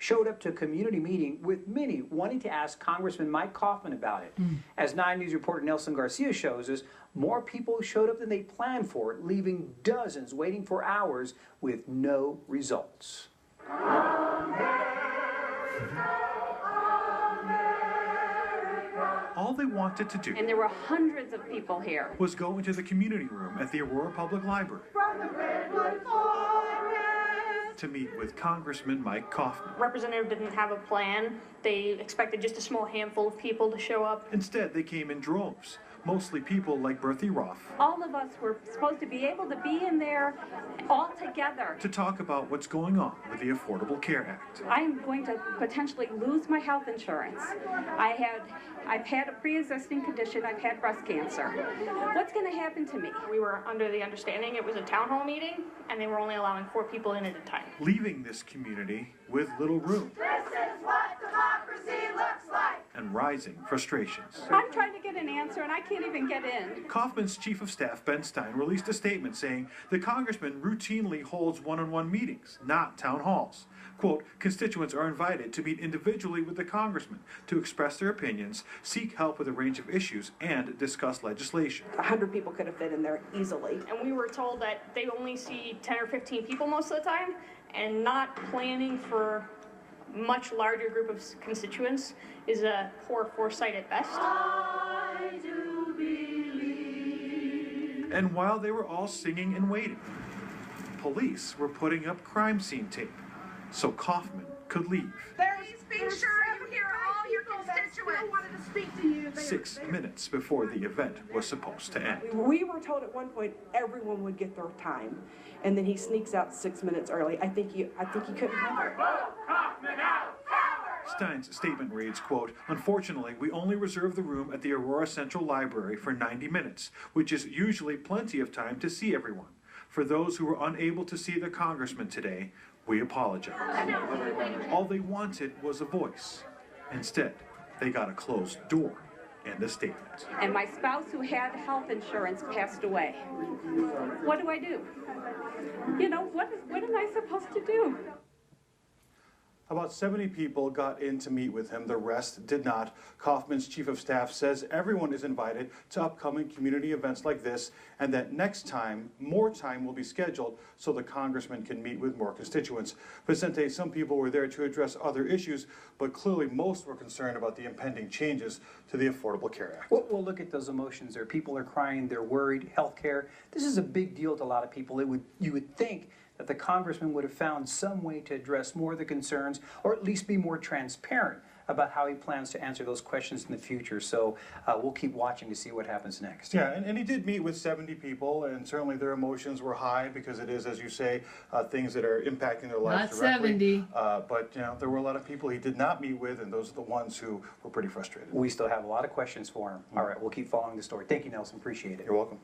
showed up to a community meeting with many wanting to ask Congressman Mike Coffman about it. As 9 News reporter Nelson Garcia shows us, more people showed up than they planned for, leaving dozens waiting for hours with no results. All they wanted to do, and there were hundreds of people here, was go into the community room at the Aurora Public Library to meet with Congressman Mike Coffman. Representative didn't have a plan. They expected just a small handful of people to show up. Instead, they came in droves, mostly people like Berthy Roth. All of us were supposed to be able to be in there all together to talk about what's going on with the Affordable Care Act. I am going to potentially lose my health insurance. I've had a pre-existing condition. I've had breast cancer. What's going to happen to me? We were under the understanding it was a town hall meeting, and they were only allowing 4 people in at a time. Leaving this community with little room. This is what democracy looks like. And rising frustrations. I'm trying to get an answer, and I can't even get in. Coffman's Chief of Staff, Ben Stein, released a statement saying the congressman routinely holds one-on-one meetings, not town halls. Quote, constituents are invited to meet individually with the congressman to express their opinions, seek help with a range of issues, and discuss legislation. 100 people could have fit in there easily. And we were told that they only see 10 or 15 people most of the time, and not planning for much larger group of constituents is a poor foresight at best. I do believe. And while they were all singing and waiting, police were putting up crime scene tape so Coffman could leave. Please be sure you hear all your constituents. Wanted to speak to you. 6 minutes before the event was supposed to end. We were told at one point everyone would get their time, and then he sneaks out 6 minutes early. I think he couldn't handle it. Stein's statement reads, quote, unfortunately, we only reserve the room at the Aurora Central Library for 90 minutes, which is usually plenty of time to see everyone. For those who were unable to see the congressman today, we apologize. All they wanted was a voice. Instead, they got a closed door and a statement. And my spouse, who had health insurance, passed away. What do I do? You know, what am I supposed to do? About 70 people got in to meet with him. The rest did not. Coffman's Chief of Staff says everyone is invited to upcoming community events like this, and that next time, more time will be scheduled so the congressman can meet with more constituents. Vicente, some people were there to address other issues, but clearly most were concerned about the impending changes to the Affordable Care Act. We'll look at those emotions there. People are crying, they're worried, health care. This is a big deal to a lot of people. You would think that the congressman would have found some way to address more of the concerns, or at least be more transparent about how he plans to answer those questions in the future. So we'll keep watching to see what happens next. Yeah, and he did meet with 70 people, and certainly their emotions were high because it is, as you say, things that are impacting their lives directly. But you know, there were a lot of people he did not meet with, and those are the ones who were pretty frustrated. We still have a lot of questions for him. All right, we'll keep following the story. Thank you, Nelson. Appreciate it. You're welcome.